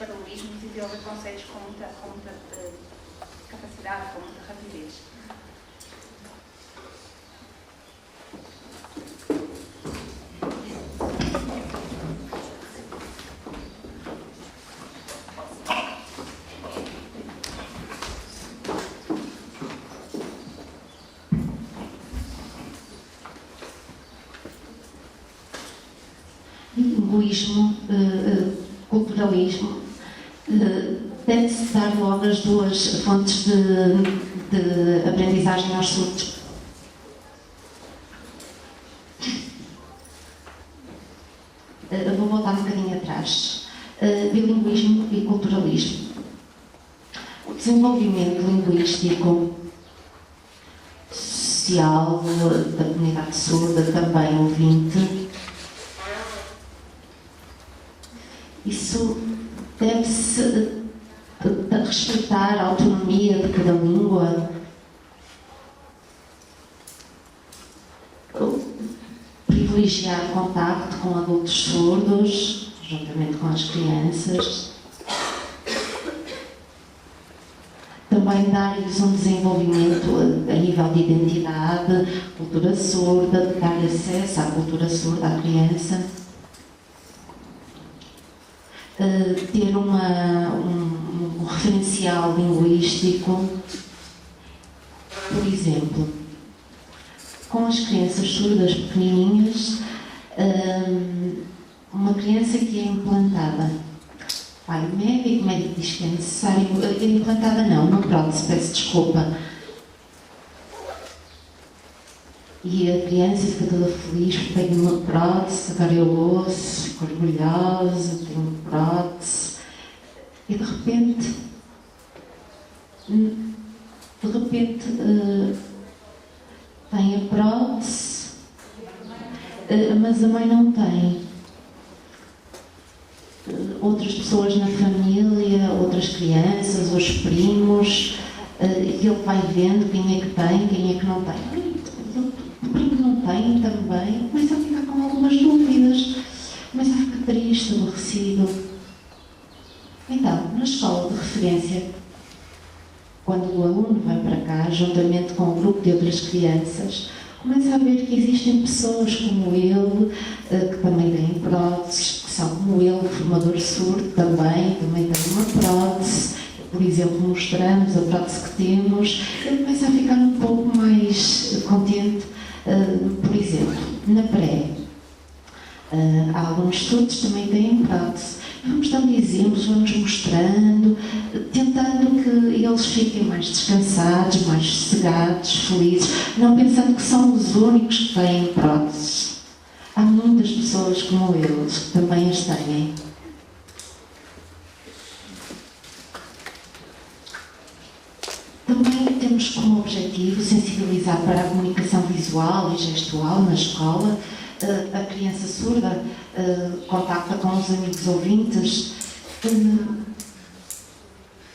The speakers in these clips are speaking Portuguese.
paralelismos e desenvolver conceitos com muita capacidade, com muita rapidez. Linguismo, culturalismo, deve-se dar logo as duas fontes de aprendizagem aos surdos. Vou voltar um bocadinho atrás. Bilinguismo e culturalismo. O desenvolvimento linguístico social da comunidade surda, também ouvinte, isso deve-se respeitar a autonomia de cada língua, privilegiar o contacto com adultos surdos, juntamente com as crianças, também dar-lhes um desenvolvimento a nível de identidade, cultura surda, dar acesso à cultura surda à criança, ter um referencial linguístico. Por exemplo, com as crianças surdas pequenininhas, uma criança que é implantada, vai o médico diz que é necessário, implantada não, uma prótese, peço desculpa, e a criança fica toda feliz porque tem uma prótese, agora eu ouço, fico orgulhosa, tenho uma prótese, e de repente tem a prótese, mas a mãe não tem. Outras pessoas na família, outras crianças, os primos, e ele vai vendo quem é que tem, quem é que não tem. O primo não tem também, começa a ficar com algumas dúvidas, começa a ficar triste, aborrecido. Então, na escola de referência, quando o aluno vai para cá, juntamente com um grupo de outras crianças, começa a ver que existem pessoas como ele, que também têm próteses, que são como ele, formador surdo também tem uma prótese. Por exemplo, mostramos a prótese que temos, ele começa a ficar um pouco mais contente. Por exemplo, na pré, há alguns surdos que também têm prótese. Vamos dando exemplos, vamos mostrando, tentando que eles fiquem mais descansados, mais sossegados, felizes, não pensando que são os únicos que têm próteses. Há muitas pessoas como eles que também as têm. Também temos como objetivo sensibilizar para a comunicação visual e gestual na escola. A criança surda contacta com os amigos ouvintes.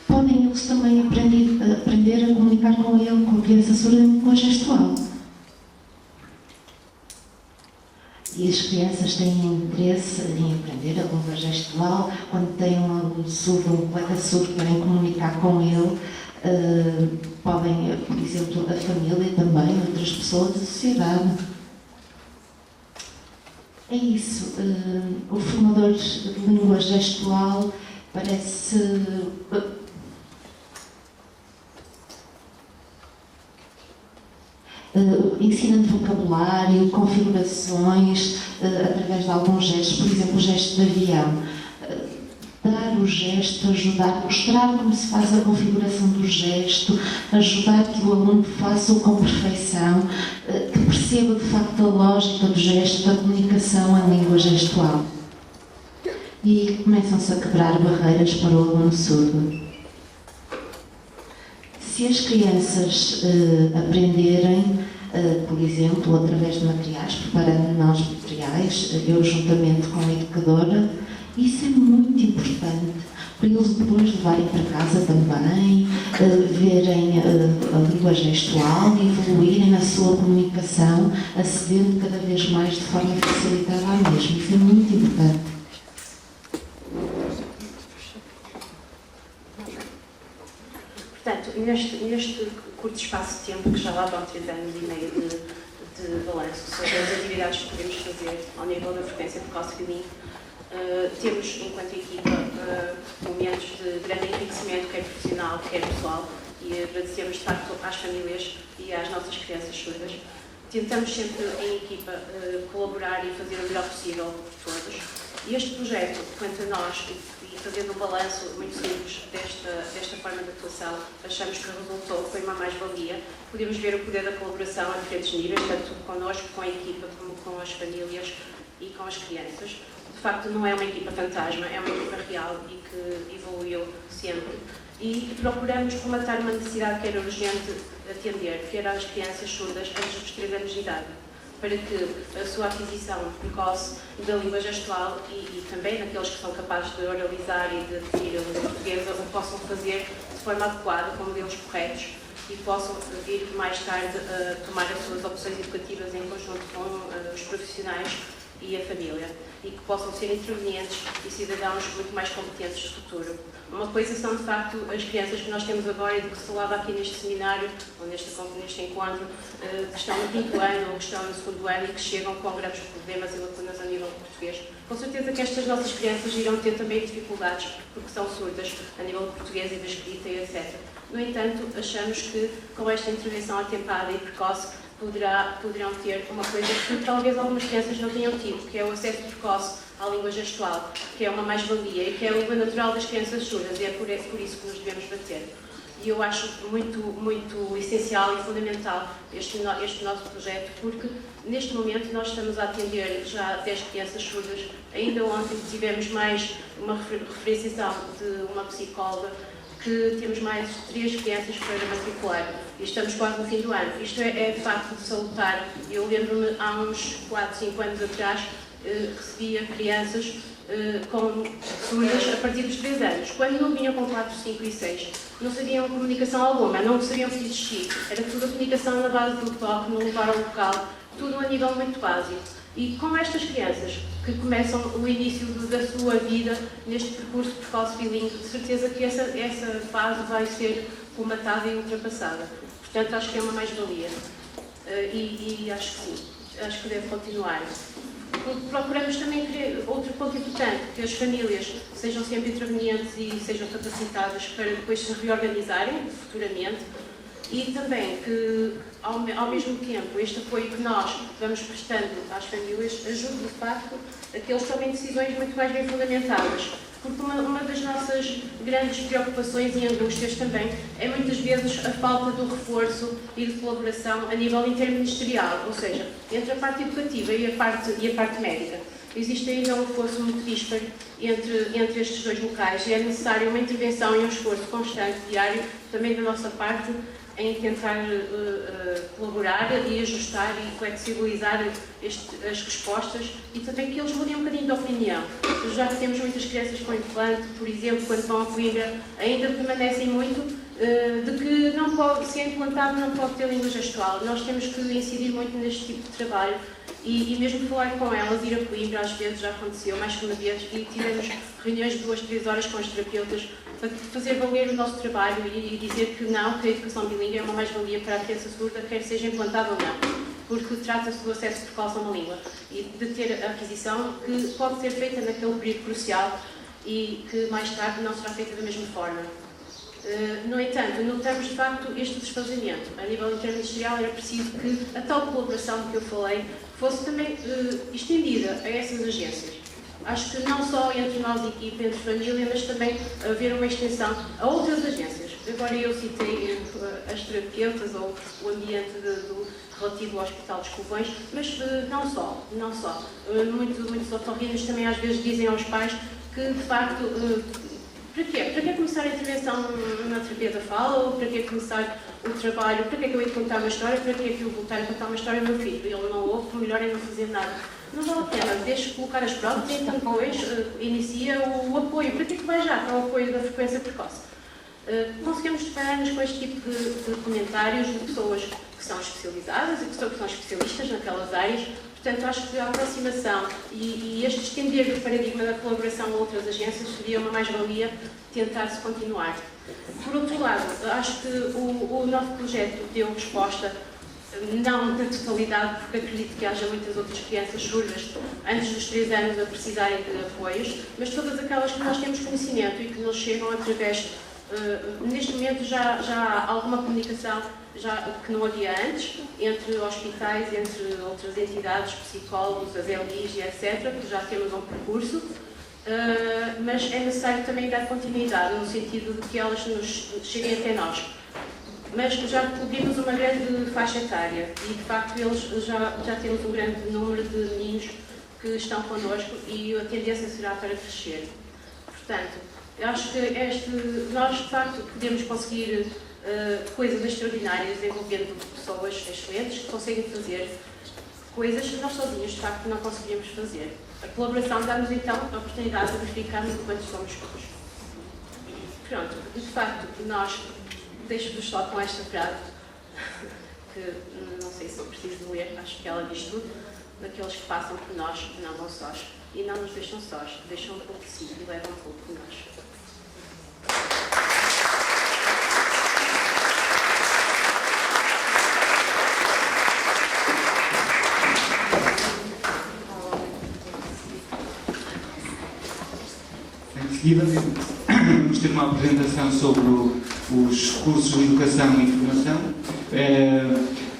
Podem eles também aprender a comunicar com ele, com a criança surda em língua gestual. E as crianças têm interesse em aprender a língua gestual. Quando têm um aluno surdo, um colega surdo, querem comunicar com ele, podem, por exemplo, a família também, outras pessoas da sociedade. É isso. O formador de língua gestual parece ensinando vocabulário, configurações, através de alguns gestos, por exemplo, o gesto de avião. Dar o gesto, ajudar, mostrar como se faz a configuração do gesto, ajudar que o aluno faça-o com perfeição, que perceba de facto a lógica do gesto, da comunicação em língua gestual. E começam-se a quebrar barreiras para o aluno surdo. Se as crianças aprenderem, por exemplo, através de materiais, preparando nós materiais, eu juntamente com a educadora, isso é muito importante para eles depois levarem para casa também, verem a língua gestual e evoluírem na sua comunicação, acedendo cada vez mais de forma facilitada à mesma. Isso é muito importante. Portanto, neste curto espaço de tempo, que já lá vão 3 anos e meio de balanço sobre as atividades que podemos fazer ao nível da frequência precoce feminina, temos, enquanto equipa, momentos de grande enriquecimento, quer profissional, quer pessoal, e agradecemos, de facto, às famílias e às nossas crianças surdas. Tentamos sempre, em equipa, colaborar e fazer o melhor possível por todos. E este projeto, quanto a nós, e fazendo um balanço muito simples desta forma de atuação, achamos que resultou, foi uma mais-valia. Podemos ver o poder da colaboração a diferentes níveis, tanto connosco, com a equipa, como com as famílias e com as crianças. De facto, não é uma equipa fantasma, é uma equipa real e que evoluiu sempre. E procuramos comatar uma necessidade que era urgente atender, que era as crianças surdas antes dos 3 anos de idade, para que a sua aquisição precoce da língua gestual e também naqueles que são capazes de oralizar e de adquirir a língua portuguesa o possam fazer de forma adequada, com modelos corretos, e possam vir mais tarde a tomar as suas opções educativas em conjunto com os profissionais e a família, e que possam ser intervenientes e cidadãos muito mais competentes no futuro. Uma coisa são, de facto, as crianças que nós temos agora e de que se falava aqui neste seminário, ou neste encontro, que estão no 5º ano ou que estão no 2º ano e que chegam com grandes problemas e lacunas a nível português. Com certeza que estas nossas crianças irão ter também dificuldades, porque são surdas a nível de português e da escrita e etc. No entanto, achamos que com esta intervenção atempada e precoce poderão ter uma coisa que talvez algumas crianças não tenham tido, que é o acesso precoce à língua gestual, que é uma mais-valia e que é a língua natural das crianças surdas, e é por isso que nos devemos bater. E eu acho muito essencial e fundamental este nosso projeto, porque neste momento nós estamos a atender já 10 crianças surdas. Ainda ontem tivemos mais uma referenciação de uma psicóloga, que temos mais 3 crianças para matricular e estamos quase no fim do ano. Isto é de facto de salutar. Eu lembro-me, há uns 4, 5 anos atrás, recebia crianças com surdas a partir dos 3 anos. Quando não vinham com 4, 5 e 6, não sabiam comunicação alguma, não sabiam se existir. Era tudo a comunicação na base do toque, no levar ao local, tudo a nível muito básico. E com estas crianças que começam o início da sua vida neste percurso precoce bilíngue, de certeza que essa fase vai ser comatada e ultrapassada. Portanto, acho que é uma mais-valia. E acho que sim, acho que deve continuar. Procuramos também outro ponto importante, que as famílias sejam sempre intervenientes e sejam capacitadas para depois se reorganizarem futuramente. E também que, ao mesmo tempo, este apoio que nós vamos prestando às famílias ajude, de facto, a que eles tomem decisões muito mais bem fundamentadas. Porque uma das nossas grandes preocupações e angústias também é muitas vezes a falta do reforço e de colaboração a nível interministerial, ou seja, entre a parte educativa e a parte médica. Existe ainda um reforço muito disparo entre estes dois locais e é necessário uma intervenção e um esforço constante, diário, também da nossa parte, em tentar colaborar e ajustar e flexibilizar as respostas e também que eles mudem um bocadinho de opinião. Já que temos muitas crianças com implante, por exemplo, quando vão a Coimbra, ainda permanecem muito de que não pode, se é implantado não pode ter língua gestual. Nós temos que incidir muito neste tipo de trabalho e mesmo falar com elas, ir a Coimbra, às vezes já aconteceu, mais que uma vez, e tivemos reuniões de 2, 3 horas com os terapeutas para fazer valer o nosso trabalho e dizer que não, que a educação bilíngue é uma mais-valia para a criança surda, quer seja implantada ou não, porque trata-se do acesso precoce a uma língua e de ter a aquisição que pode ser feita naquele período crucial e que mais tarde não será feita da mesma forma. No entanto, notamos de facto este desfazamento. A nível interministerial era preciso que a tal colaboração de que eu falei fosse também estendida a essas agências. Acho que não só entre nós, equipe, entre família, mas também haver uma extensão a outras agências. Agora eu citei as terapeutas ou o ambiente relativo ao Hospital dos Covões, mas não só. Muitos otorrinos também às vezes dizem aos pais que, de facto, para quê? Para que começar a intervenção na terapia da fala? Ou para que começar o trabalho? Para que eu ia contar uma história? Para que eu voltar a contar uma história ao meu filho? Ele não ouve, o melhor é não fazer nada. Não vale a pena, deixe colocar as provas e então depois inicia o apoio. Para que vai já para o apoio da frequência precoce? Conseguimos deparar-nos com este tipo de comentários de pessoas que são especializadas e que são especialistas naquelas áreas. Portanto, acho que a aproximação e este estender do paradigma da colaboração a outras agências seria uma mais-valia tentar-se continuar. Por outro lado, acho que o nosso projeto deu resposta, não na totalidade, porque acredito que haja muitas outras crianças surdas antes dos 3 anos a precisarem de apoios, mas todas aquelas que nós temos conhecimento e que nos chegam através, neste momento já há alguma comunicação que não havia antes, entre hospitais, entre outras entidades, psicólogos, as LIs e etc., que já temos um percurso, mas é necessário também dar continuidade, no sentido de que elas cheguem até nós. Mas já cobrimos uma grande faixa etária e, de facto, eles já temos um grande número de meninos que estão connosco e a tendência será para crescer. Portanto, eu acho que nós, de facto, podemos conseguir coisas extraordinárias envolvendo pessoas excelentes que conseguem fazer coisas que nós sozinhos, de facto, não conseguiríamos fazer. A colaboração dá-nos, então, a oportunidade de verificarmos o quanto somos todos. Pronto, de facto, nós... Deixo-vos só com esta frase, que não sei se eu preciso de ler, acho que ela diz tudo, daqueles que passam por nós não vão sós, e não nos deixam sós, deixam um pouco de si e levam um pouco de nós. Em seguida, vamos ter uma apresentação sobre os cursos de educação e formação.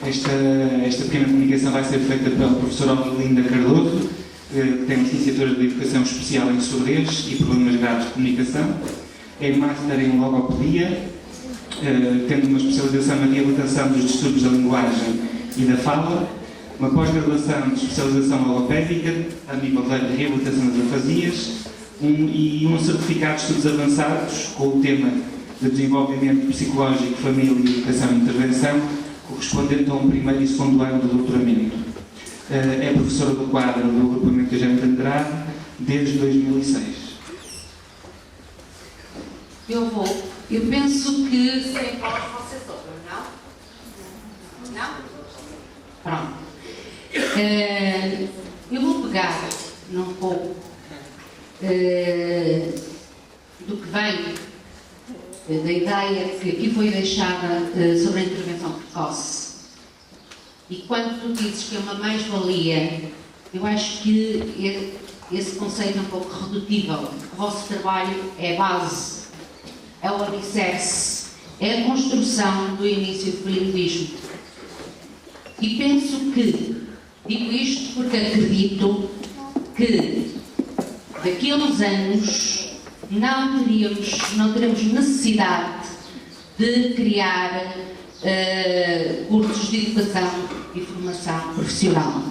Esta pequena comunicação vai ser feita pela professora Olinda Cardoso, que tem licenciatura de Educação Especial em Surdez e Problemas Graves de Comunicação. É Master em Logopedia, tendo uma especialização na reabilitação dos distúrbios da linguagem e da fala, uma pós-graduação de especialização logopédica a nível da reabilitação das afasias e um certificado de estudos avançados com o tema de desenvolvimento psicológico, família, educação e intervenção, correspondente a um primeiro e segundo ano do doutoramento. É professora do quadro do agrupamento Eugênio de Andrade desde 2006. Eu penso que sem voz vocês ouvem, não? Não? Pronto. Eu vou pegar num pouco do que vem da ideia que aqui foi deixada sobre a intervenção precoce. E quando tu dizes que é uma mais-valia, eu acho que esse conceito é um pouco redutível. O vosso trabalho é a base, é o alicerce, é a construção do início do bilínguismo. E penso que, digo isto porque acredito que daqui a uns anos não teremos necessidade de criar cursos de educação e formação profissional.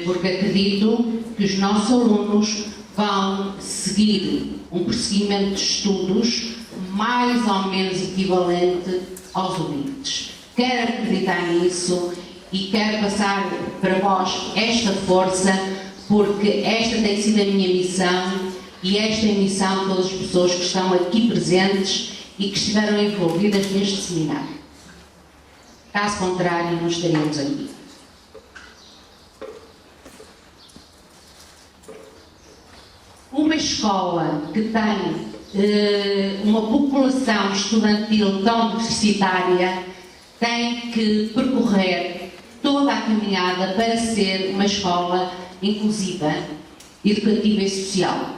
Porque acredito que os nossos alunos vão seguir um prosseguimento de estudos mais ou menos equivalente aos ouvintes. Quero acreditar nisso e quero passar para vós esta força, porque esta tem sido a minha missão e esta é a missão de todas as pessoas que estão aqui presentes e que estiveram envolvidas neste seminário. Caso contrário, não estaríamos aqui. Uma escola que tem uma população estudantil tão diversitária tem que percorrer toda a caminhada para ser uma escola inclusiva, educativa e social.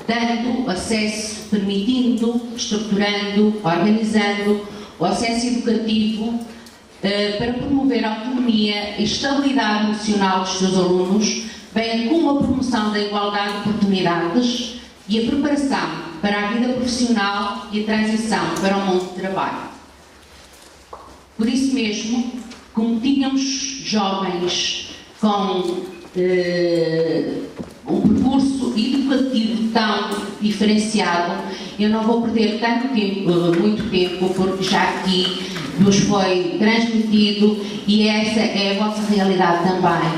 Dando acesso, permitindo, estruturando, organizando o acesso educativo para promover a autonomia e estabilidade emocional dos seus alunos, bem como a promoção da igualdade de oportunidades e a preparação para a vida profissional e a transição para o mundo de trabalho. Por isso mesmo, como tínhamos jovens com um percurso educativo tão diferenciado, eu não vou perder muito tempo, porque já aqui nos foi transmitido e essa é a vossa realidade também,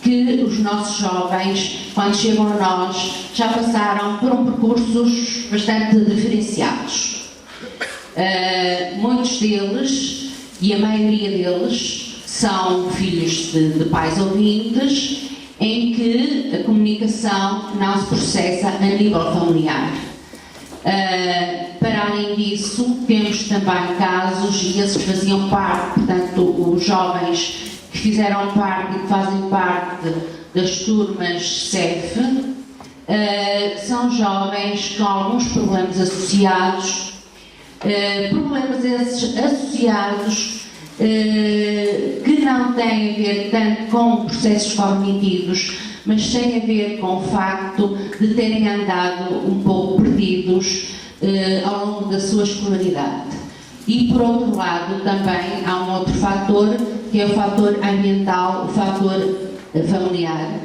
que os nossos jovens, quando chegam a nós, já passaram por percursos bastante diferenciados. Muitos deles, e a maioria deles, são filhos de pais ouvintes, em que a comunicação não se processa a nível familiar. Para para além disso, temos também casos, e esses faziam parte, portanto, os jovens que fizeram parte e que fazem parte das turmas CEF, são jovens com alguns problemas associados, problemas esses associados que não têm a ver tanto com processos cognitivos, mas têm a ver com o facto de terem andado um pouco perdidos ao longo da sua escolaridade. E, por outro lado, também há um outro fator, que é o fator ambiental, o fator familiar,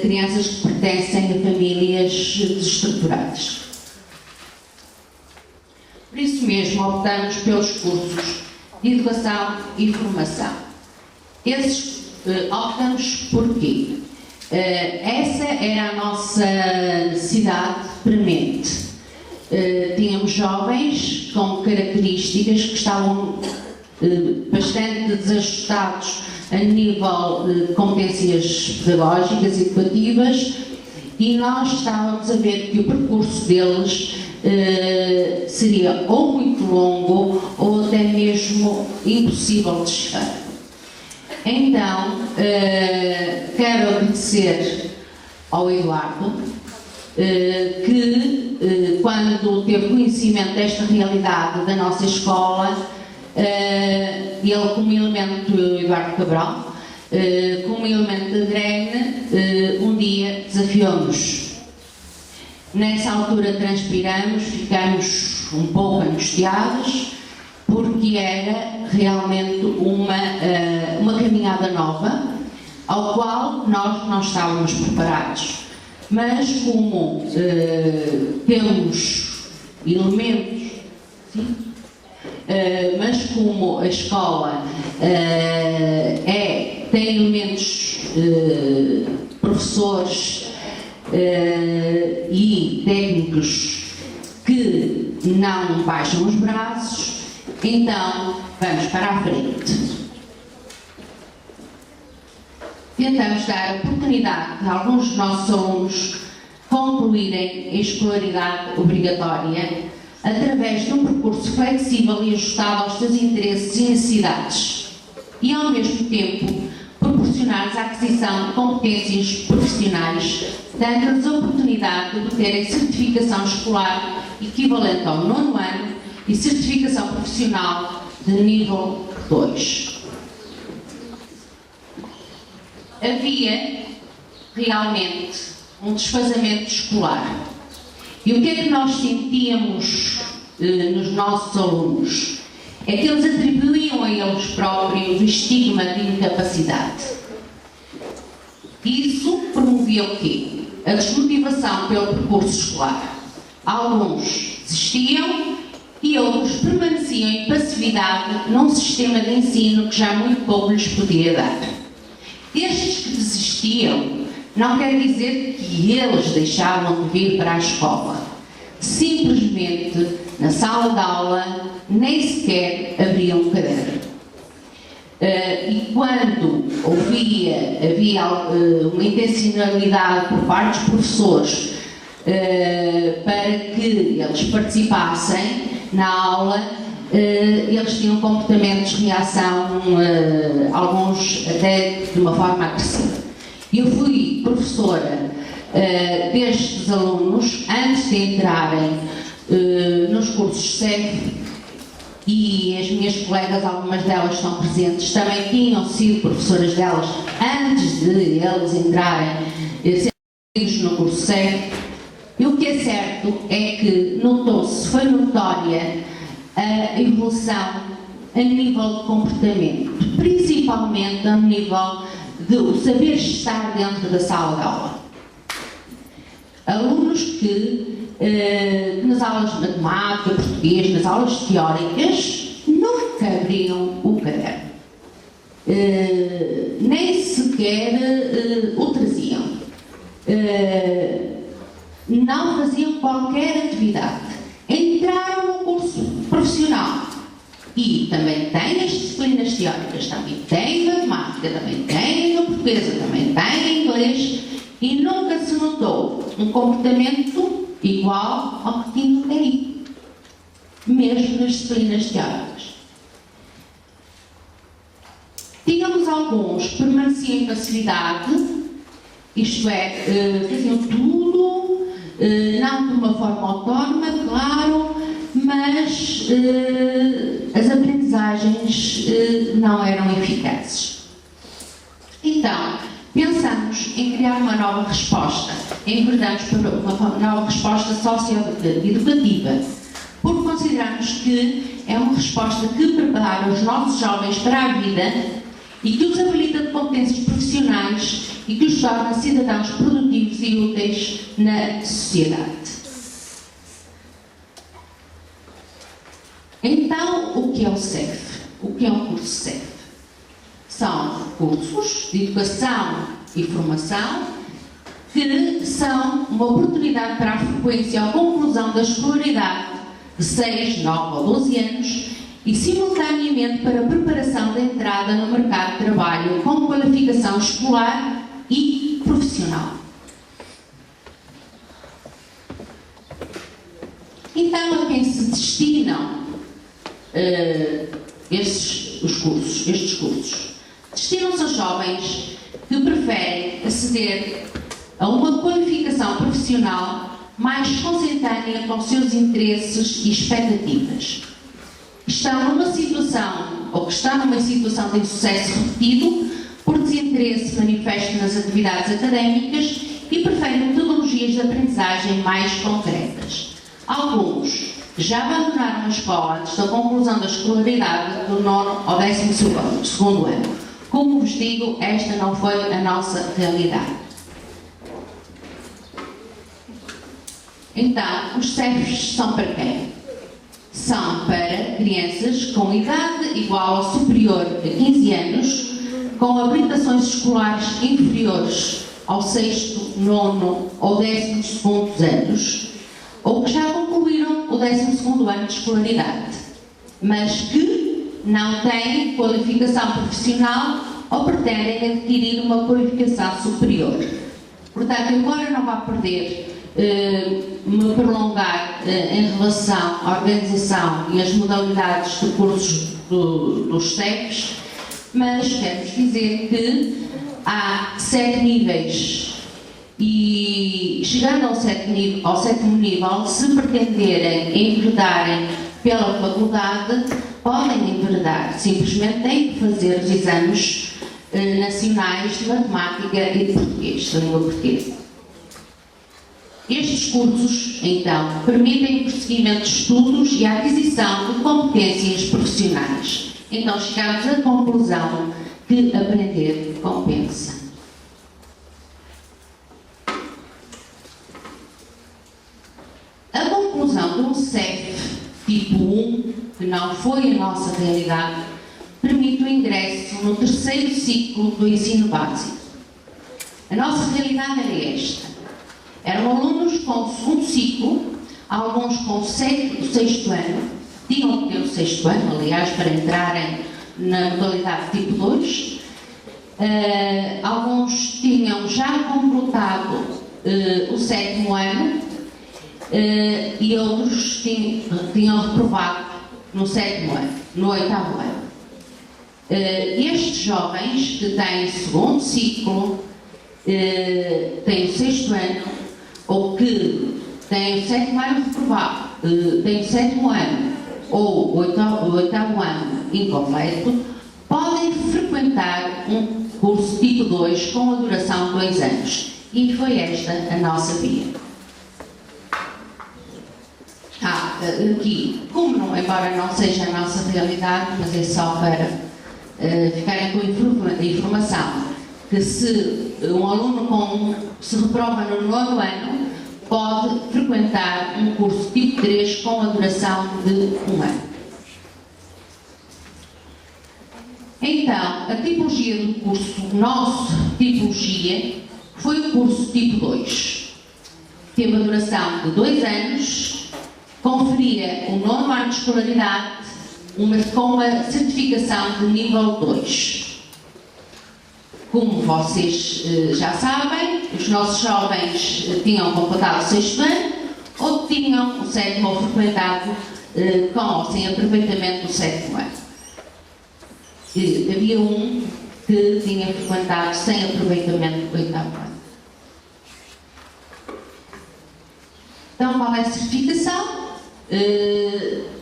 crianças que pertencem a famílias desestruturadas. Por isso mesmo, optamos pelos cursos de educação e formação. Esses optamos porquê? Essa era a nossa necessidade premente. Tínhamos jovens com características que estavam bastante desajustados a nível de competências pedagógicas e educativas, e nós estávamos a ver que o percurso deles seria ou muito longo ou até mesmo impossível de chegar. Então, quero agradecer ao Eduardo que, quando teve conhecimento desta realidade da nossa escola, ele, como elemento, Eduardo Cabral, como elemento da DREN, um dia desafiou-nos. Nessa altura transpiramos, ficamos um pouco angustiados, porque era realmente uma caminhada nova, ao qual nós não estávamos preparados. Mas como temos elementos, sim? Mas como a escola tem elementos, professores e técnicos que não baixam os braços, então vamos para a frente. Tentamos dar a oportunidade a alguns dos nossos alunos concluírem a escolaridade obrigatória através de um percurso flexível e ajustado aos seus interesses e necessidades, e ao mesmo tempo proporcionar-lhes a aquisição de competências profissionais, dando-lhes a oportunidade de terem certificação escolar equivalente ao 9º ano e certificação profissional de nível 2. Havia realmente um desfazamento escolar. E o que é que nós sentíamos nos nossos alunos? É que eles atribuíam a eles próprios o estigma de incapacidade. Isso promovia o quê? A desmotivação pelo percurso escolar. Alguns desistiam e outros permaneciam em passividade num sistema de ensino que já muito pouco lhes podia dar. Estes que desistiam não quer dizer que eles deixavam de vir para a escola. Simplesmente, na sala de aula, nem sequer abriam um caderno. E quando havia uma intencionalidade por parte dos professores para que eles participassem na aula, eles tinham comportamentos de reação, alguns até de uma forma agressiva. Eu fui professora destes alunos antes de entrarem nos cursos CEF, e as minhas colegas, algumas delas estão presentes, também tinham sido professoras delas antes de eles entrarem no curso CEF. E o que é certo é que foi notória a evolução a nível de comportamento, principalmente a nível de saber estar dentro da sala de aula. Alunos que nas aulas de matemática, português, nas aulas teóricas, nunca abriam o caderno. Nem sequer o traziam. Não faziam qualquer atividade. Entraram no curso profissional e também têm as disciplinas teóricas, também têm matemática, também têm a portuguesa, também têm inglês, e nunca se notou um comportamento igual ao que tinham daí. mesmo nas disciplinas teóricas. Tínhamos alguns que permaneciam em passividade, isto é, faziam tudo, não de uma forma autónoma, claro, mas as aprendizagens não eram eficazes. Então, pensamos em criar uma nova resposta, enverdamos para uma nova resposta socioeducativa, porque consideramos que é uma resposta que prepara os nossos jovens para a vida e que os habilita de competências profissionais e que os torna cidadãos produtivos e úteis na sociedade. Então, o que é o CEF? O que é um curso CEF? São cursos de educação e formação que são uma oportunidade para a frequência ou conclusão da escolaridade de 6, 9 ou 12 anos e, simultaneamente, para a preparação da entrada no mercado de trabalho com qualificação escolar e profissional. Então, a quem se destinam estes cursos? Destinam-se a jovens que preferem aceder a uma qualificação profissional mais consentânea com os seus interesses e expectativas. Estão numa situação, ou que estão numa situação de insucesso repetido, por desinteresse manifesto nas atividades académicas e preferem metodologias de aprendizagem mais concretas. Alguns já abandonaram a escola antes da conclusão da escolaridade do 9º ao 12º ano. Como vos digo, esta não foi a nossa realidade. Então, os CEFs são para quem? São para crianças com idade igual ou superior a 15 anos, com habilitações escolares inferiores ao 6º, 9º ou 12º anos, ou que já concluíram o 12º ano de escolaridade, mas que não têm qualificação profissional ou pretendem adquirir uma qualificação superior. Portanto, embora não vá perder me prolongar em relação à organização e às modalidades de cursos dos CEFs, mas quero-vos dizer que há 7 níveis e, chegando ao 7º nível, se pretenderem enveredarem pela faculdade, podem enveredar, simplesmente têm que fazer os exames nacionais de matemática e de português, da língua portuguesa. Estes cursos, então, permitem o prosseguimento de estudos e a aquisição de competências profissionais. Então, chegamos à conclusão que aprender compensa. A conclusão de um CEF tipo 1, que não foi a nossa realidade, permite o ingresso no 3º ciclo do ensino básico. A nossa realidade era esta. Eram alunos com o 2º ciclo, alguns com o 6º ano, tinham que ter o 6º ano, aliás, para entrarem na modalidade tipo 2. Alguns tinham já completado o 7º ano e outros tinham reprovado no 7º ano, no 8º ano. Estes jovens que têm o 2º ciclo, têm o 6º ano, ou que têm o 7º ano reprovado, têm o 7º ano ou o 8º ano incompleto, podem frequentar um curso tipo 2 com a duração de 2 anos. E foi esta a nossa via. Aqui, embora não seja a nossa realidade, mas é só para ficarem com a informação, que se um aluno se reprova no 9º ano, pode frequentar um curso tipo 3 com a duração de 1 ano. Então, a tipologia do curso, nossa tipologia, foi o curso tipo 2. Teve a duração de 2 anos, conferia o 9º ano de escolaridade com uma certificação de nível 2. Como vocês já sabem, os nossos jovens tinham completado o 6º ano ou tinham o 7º ou frequentado com ou sem aproveitamento do 7º ano. Havia um que tinha frequentado sem aproveitamento do 8º ano. Então, qual é a certificação?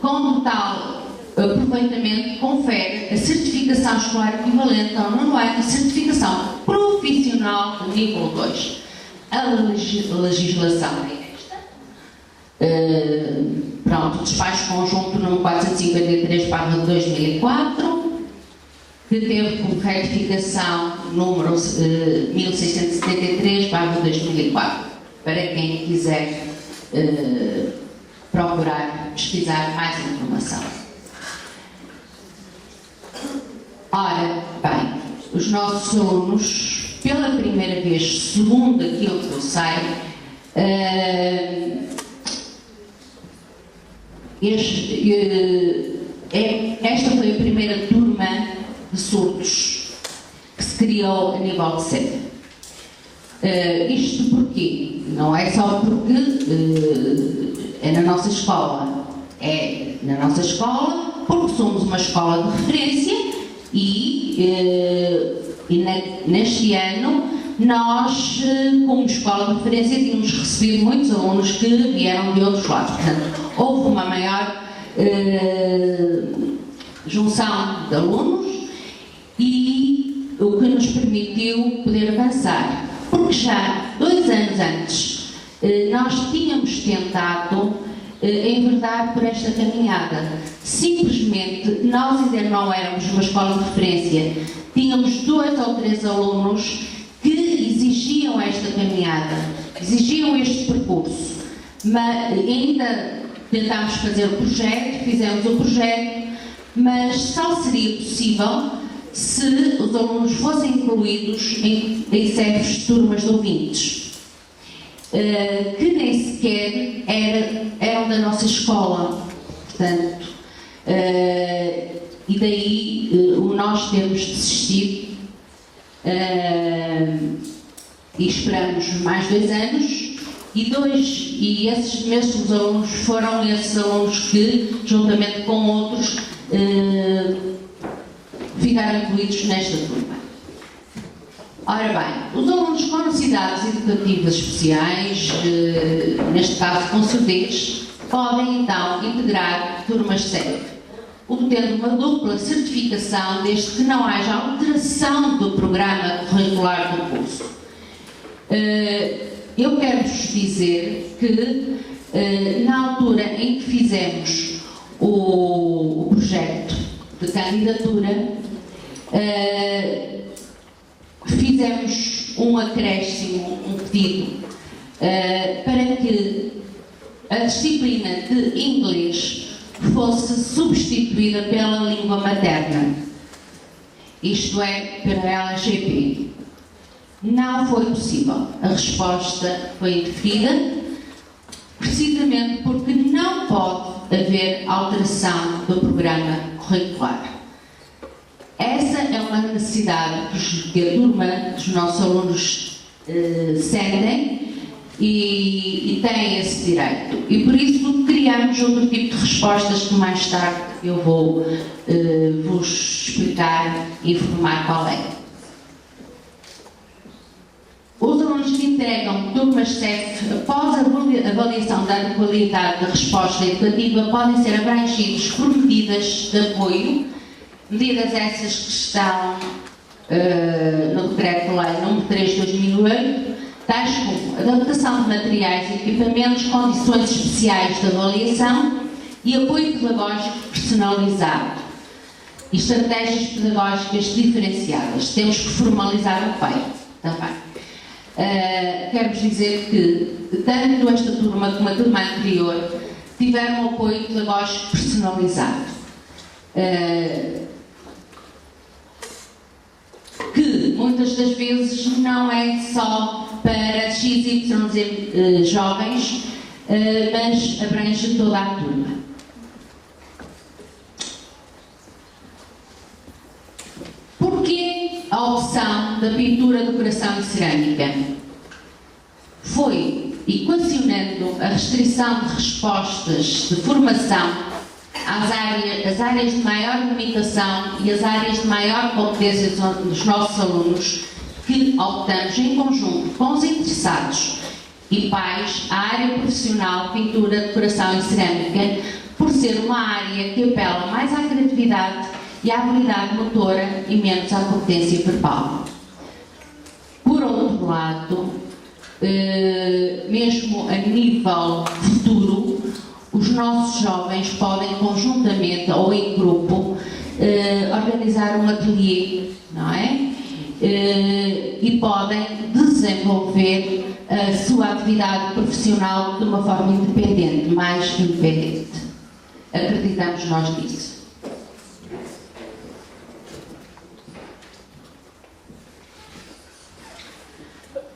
Com total aproveitamento, confere a certificação escolar equivalente ao 9º ano e certificação profissional de nível 2. A legislação é esta. Pronto, despacho conjunto número 453/2004, que teve como retificação número 1673/2004, para quem quiser procurar pesquisar mais informação. Ora, bem, os nossos alunos, pela primeira vez, segundo aquilo que eu sei, esta foi a primeira turma de surdos que se criou a nível de sede. Isto porquê? Não é só porque é na nossa escola. É na nossa escola porque somos uma escola de referência neste ano nós, como escola de referência, tínhamos recebido muitos alunos que vieram de outros lados. Portanto, houve uma maior junção de alunos e o que nos permitiu poder avançar. Porque já 2 anos antes nós tínhamos tentado enverdar por esta caminhada. Simplesmente nós ainda não éramos uma escola de referência. Tínhamos 2 ou 3 alunos que exigiam esta caminhada, exigiam este percurso. Mas ainda tentámos fazer o projeto, fizemos o projeto, mas só seria possível se os alunos fossem incluídos em CEFs de turmas de ouvintes, que nem sequer eram da nossa escola. Portanto, e daí o nós termos desistido e esperamos mais 2 anos e esses mesmos alunos foram esses alunos que, juntamente com outros, ficaram incluídos nesta turma. Ora bem, os alunos com necessidades educativas especiais, neste caso com surdez, podem então integrar turmas CEF, obtendo uma dupla certificação desde que não haja alteração do programa curricular do curso. Eu quero-vos dizer que na altura em que fizemos o projeto de candidatura, fizemos um acréscimo, um pedido, para que a disciplina de inglês fosse substituída pela língua materna, isto é, pela LGP. Não foi possível. A resposta foi indeferida, precisamente porque não pode haver alteração do programa curricular. Essa é uma necessidade que a turma dos nossos alunos sentem e têm esse direito. E por isso criamos outro tipo de respostas que mais tarde eu vou vos explicar e informar qual é. Os alunos que entregam turmas CEF após a avaliação da qualidade da resposta educativa podem ser abrangidos por medidas de apoio, medidas essas que estão no Decreto-Lei nº 3/2008, tais como adaptação de materiais e equipamentos, condições especiais de avaliação e apoio pedagógico personalizado e estratégias pedagógicas diferenciadas. Temos que formalizar o feito também. Quero-vos dizer que tanto esta turma como a turma anterior tiveram um apoio pedagógico personalizado, que muitas das vezes não é só para XYZ jovens, mas abrange toda a turma. Porquê a opção da pintura, decoração e cerâmica? Foi equacionando a restrição de respostas de formação as áreas de maior limitação e as áreas de maior competência dos nossos alunos, que optamos em conjunto com os interessados e pais a área profissional pintura, decoração e cerâmica, por ser uma área que apela mais à criatividade e à habilidade motora e menos à competência verbal. Por outro lado, mesmo a nível futuro, os nossos jovens podem conjuntamente ou em grupo organizar um ateliê, não é? E podem desenvolver a sua atividade profissional de uma forma independente, mais independente. Acreditamos nós nisso.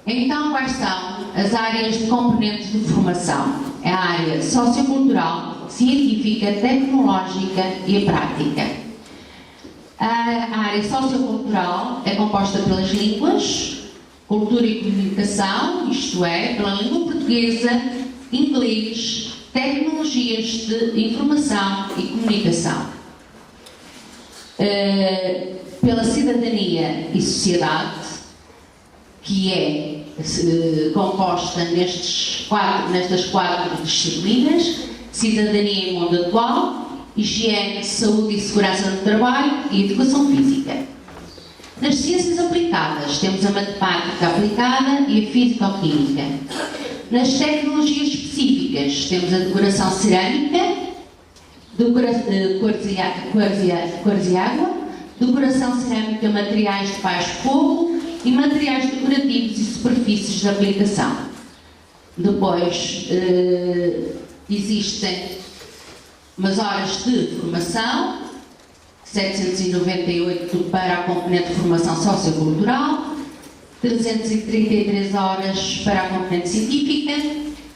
Então, quais são as áreas de componentes de formação? É a área sociocultural, científica, tecnológica e a prática. A área sociocultural é composta pelas línguas, cultura e comunicação, isto é, pela língua portuguesa, inglês, tecnologias de informação e comunicação. Pela cidadania e sociedade, que é composta nestas quatro disciplinas: cidadania e mundo atual, higiene, saúde e segurança no trabalho e educação física. Nas ciências aplicadas temos a matemática aplicada e a físico-química. Nas tecnologias específicas temos a decoração cerâmica, cores e água, decoração cerâmica, materiais de paz fogo e materiais decorativos e superfícies de aplicação. Depois existem umas horas de formação, 798 para a componente de formação sociocultural, 333 horas para a componente científica,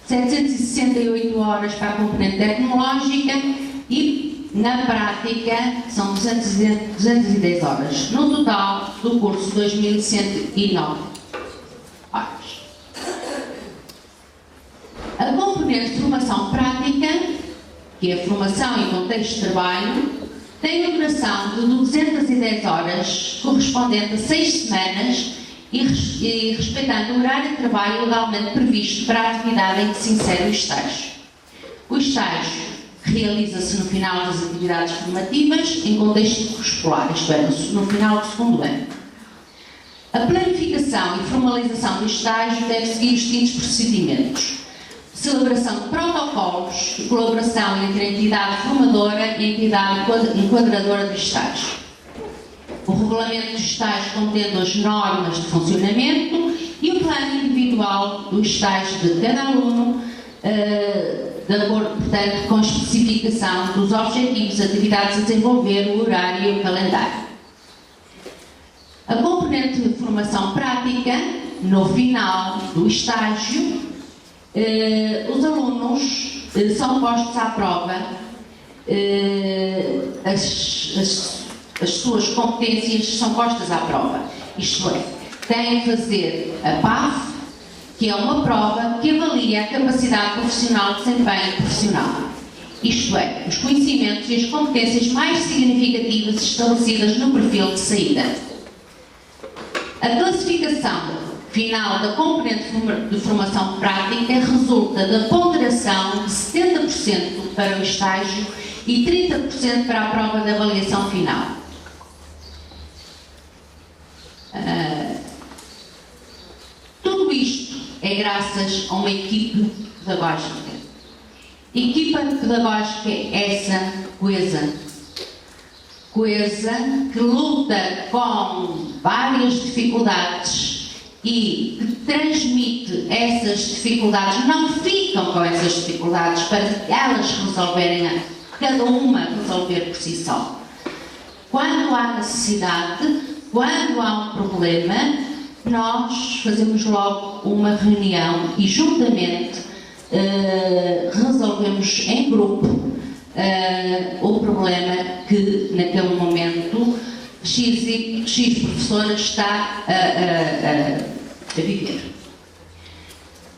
768 horas para a componente tecnológica e, na prática, são 210 horas. No total do curso, 2.109 horas. A componente de formação prática, que é a formação em contexto de trabalho, tem a duração de 210 horas, correspondente a 6 semanas e respeitando o horário de trabalho legalmente previsto para a atividade em que se insere o estágio. O estágio realiza-se no final das atividades formativas em contexto escolar, isto é, no final do segundo ano. A planificação e formalização do estágio deve seguir os seguintes procedimentos: celebração de protocolos de colaboração entre a entidade formadora e a entidade enquadradora do estágio. O regulamento do estágio contendo as normas de funcionamento e o plano individual do estágio de cada aluno, de acordo, portanto, com a especificação dos objetivos, atividades a desenvolver, o horário e o calendário. A componente de formação prática, no final do estágio, os alunos são postos à prova, as suas competências são postas à prova, isto é, têm que fazer a PAF, que é uma prova que avalia a capacidade profissional de desempenho profissional, isto é, os conhecimentos e as competências mais significativas estabelecidas no perfil de saída. A classificação final da componente de formação prática resulta da ponderação de 70% para o estágio e 30% para a prova de avaliação final. Tudo isto é graças a uma equipe pedagógica. Equipa pedagógica é essa coesa que luta com várias dificuldades e que transmite essas dificuldades, não ficam com essas dificuldades para elas resolverem, cada uma resolver por si só. Quando há necessidade, quando há um problema, nós fazemos logo uma reunião e juntamente resolvemos em grupo o problema que naquele momento X professora está a viver.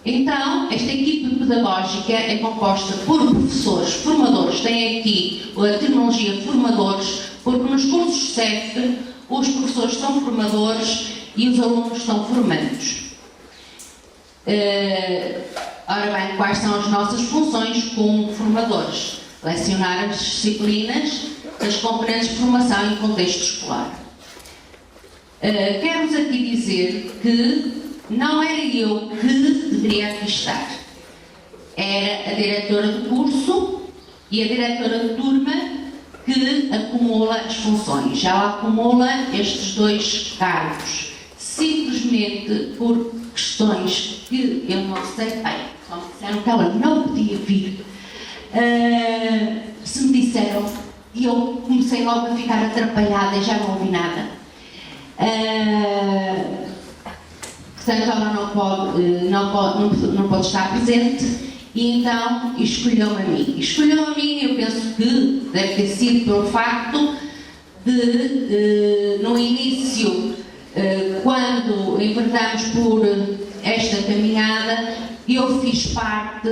Então, esta equipe pedagógica é composta por professores formadores, têm tem aqui a terminologia formadores, porque nos cursos CEF os professores são formadores e os alunos são formandos. Ora bem, quais são as nossas funções como formadores? Lecionar as disciplinas das componentes de formação em contexto escolar. Quero-vos aqui dizer que não era eu que deveria aqui estar. Era a diretora do curso e a diretora de turma que acumula as funções. Ela acumula estes dois cargos, simplesmente por questões que eu não sei bem. Só me disseram que ela não podia vir. Se me disseram, e eu comecei logo a ficar atrapalhada e já não ouvi nada. Portanto, ela não pode estar presente e então escolheu-me a mim. Escolheu-me a mim, eu penso que deve ter sido pelo facto de, no início, quando enverdamos por esta caminhada, eu fiz parte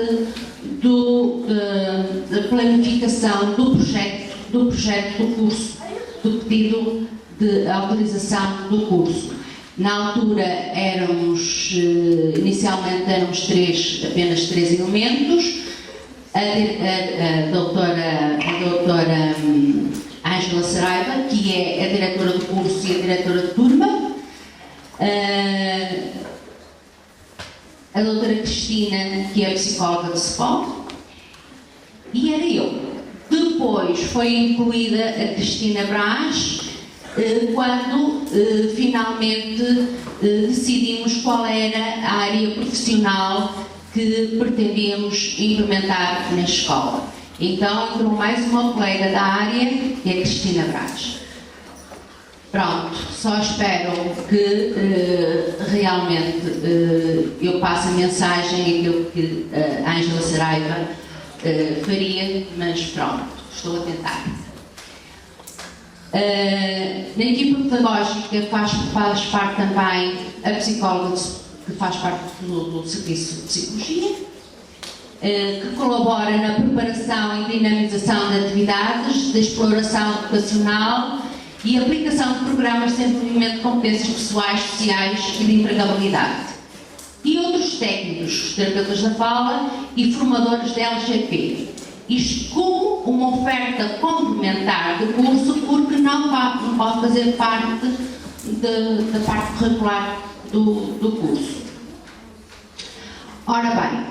da planificação do projeto do curso, do pedido de autorização do curso. Na altura inicialmente éramos apenas três elementos, a doutora Ângela Saraiva, que é a diretora do curso e a diretora de turma, a doutora Cristina, que é a psicóloga de suporte, e era eu. Depois foi incluída a Cristina Brás, quando finalmente decidimos qual era a área profissional que pretendíamos implementar na escola. Então entrou mais uma colega da área, que é a Cristina Brás. Pronto, só espero que realmente eu passe a mensagem, aquilo que a Ângela Saraiva faria, mas pronto, estou a tentar. Na equipa pedagógica faz parte também a psicóloga que faz parte do Serviço de Psicologia, que colabora na preparação e dinamização de atividades de exploração educacional e aplicação de programas de desenvolvimento de competências pessoais, sociais e de empregabilidade. E outros técnicos, terapeutas da fala e formadores de LGP. Isto como uma oferta complementar do curso, porque não pode fazer parte da parte curricular do curso. Ora bem,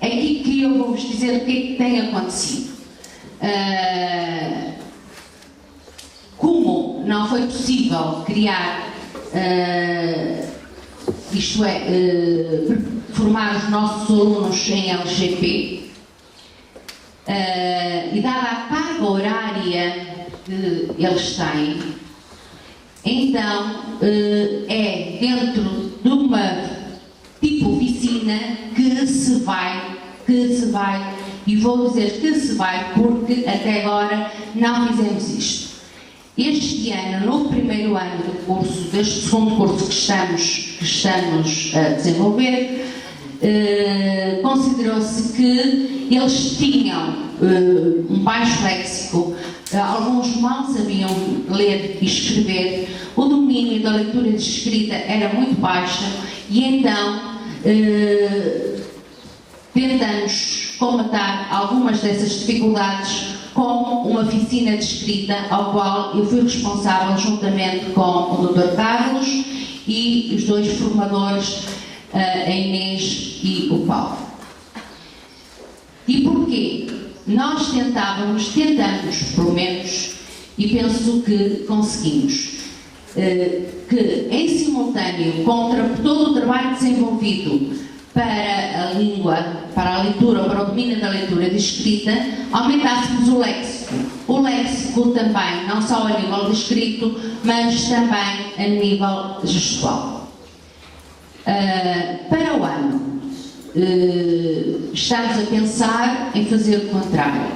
aqui que eu vou-vos dizer o que é que tem acontecido. Como não foi possível criar, isto é, formar os nossos alunos em LGP, e dada a carga horária que eles têm, então é dentro de uma tipo oficina que se vai, e vou dizer que se vai porque até agora não fizemos isto. Este ano, no primeiro ano do curso, deste segundo curso que estamos a desenvolver, considerou-se que eles tinham um baixo léxico, alguns mal sabiam ler e escrever, o domínio da leitura e de escrita era muito baixo e então tentamos combater algumas dessas dificuldades com uma oficina de escrita, ao qual eu fui responsável juntamente com o Dr. Carlos e os dois formadores, a Inês e o Paulo. E porquê? Nós tentamos, pelo menos, e penso que conseguimos, que em simultâneo, contra todo o trabalho desenvolvido para a língua, para a leitura, para o domínio da leitura e de escrita, aumentássemos o léxico. O léxico também, não só a nível de escrito, mas também a nível gestual. Para o ano, estamos a pensar em fazer o contrário.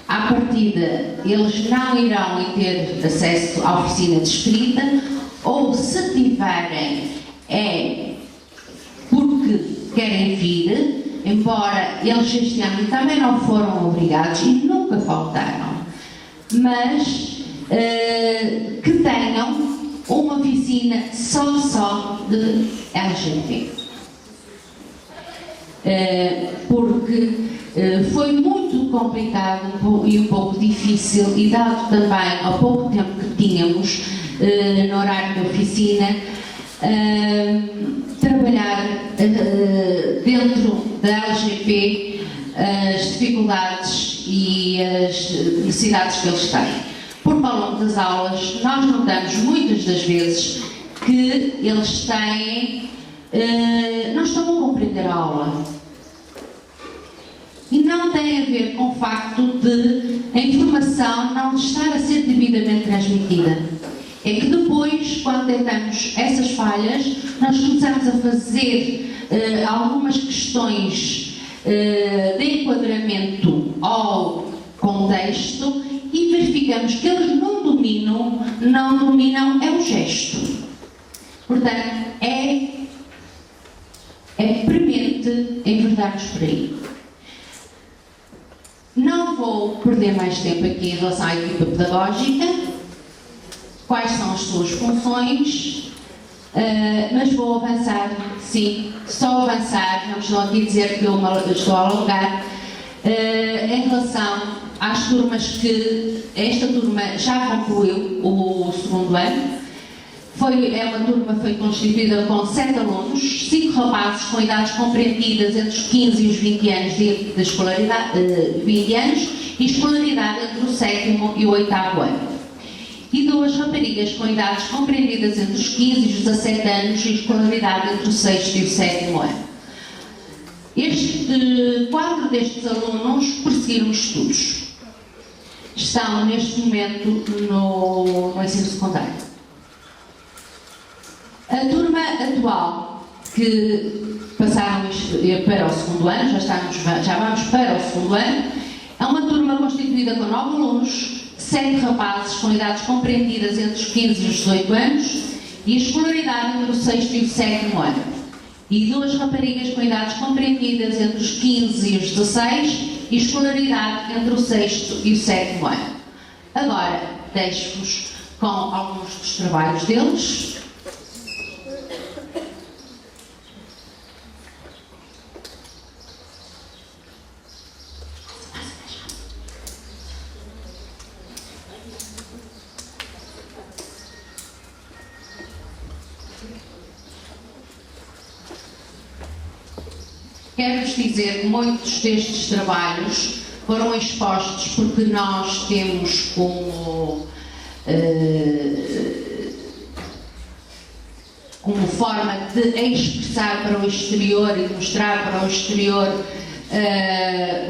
À partida, eles não irão ter acesso à oficina de escrita, ou se tiverem, é porque querem vir, embora eles este ano também não foram obrigados e nunca nunca faltaram, mas que tenham uma oficina só de LGBT. Porque foi muito complicado e um pouco difícil, e dado também ao pouco tempo que tínhamos no horário de oficina, trabalhar dentro da LGP as dificuldades e as necessidades que eles têm. Porque ao longo das aulas nós notamos muitas das vezes que eles têm, não estão a compreender a aula. E não tem a ver com o facto de a informação não estar a ser devidamente transmitida. É que depois, quando detectamos essas falhas, nós começamos a fazer algumas questões de enquadramento ao contexto e verificamos que eles não dominam é o gesto. Portanto, é premente enverdarmos por aí. Não vou perder mais tempo aqui em relação à equipa pedagógica, quais são as suas funções, mas vou avançar, sim, só avançar, não estou aqui a dizer que eu estou a alongar, em relação às turmas que esta turma já concluiu o segundo ano. É uma turma foi constituída com 7 alunos, 5 rapazes com idades compreendidas entre os 15 e os 20 anos de escolaridade, 20 anos, e escolaridade entre o 7º e o 8º ano. E 2 raparigas com idades compreendidas entre os 15 e os 17 anos e escolaridade entre o 6º e o 7º ano. 4 destes alunos prosseguiram os estudos. Estão neste momento no ensino secundário. A turma atual, que passaram para o segundo ano, já vamos para o segundo ano, é uma turma constituída com 9 alunos, 7 rapazes com idades compreendidas entre os 15 e os 18 anos e a escolaridade entre o 6º e o 7º ano. E 2 raparigas com idades compreendidas entre os 15 e os 16 e escolaridade entre o 6º e o 7º ano. Agora, deixo-vos com alguns dos trabalhos deles. Quero-vos dizer que muitos destes trabalhos foram expostos porque nós temos como forma de expressar para o exterior e de mostrar para o exterior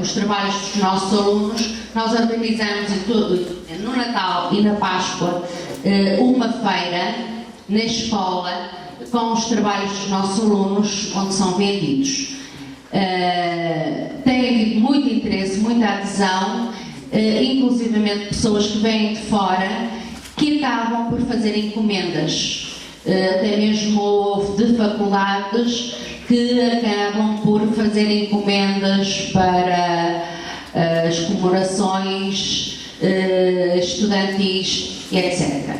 os trabalhos dos nossos alunos. Nós organizamos no Natal e na Páscoa uma feira na escola com os trabalhos dos nossos alunos, onde são vendidos. Tem havido muito interesse, muita adesão, inclusivamente pessoas que vêm de fora que acabam por fazer encomendas, até mesmo houve de faculdades que acabam por fazer encomendas para as comemorações estudantis e etc.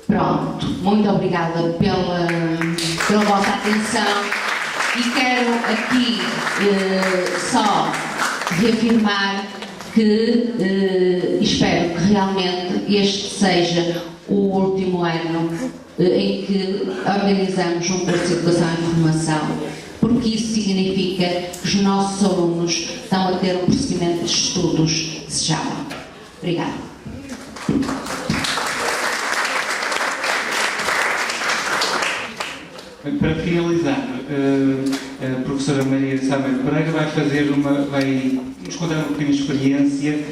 Pronto, muito obrigada pela vossa atenção. E quero aqui só reafirmar que espero que realmente este seja o último ano em que organizamos um curso de educação e formação, porque isso significa que os nossos alunos estão a ter um procedimento de estudos desejável. Obrigada. Para finalizar, a professora Maria Sábio Pereira vai nos contar uma pequena experiência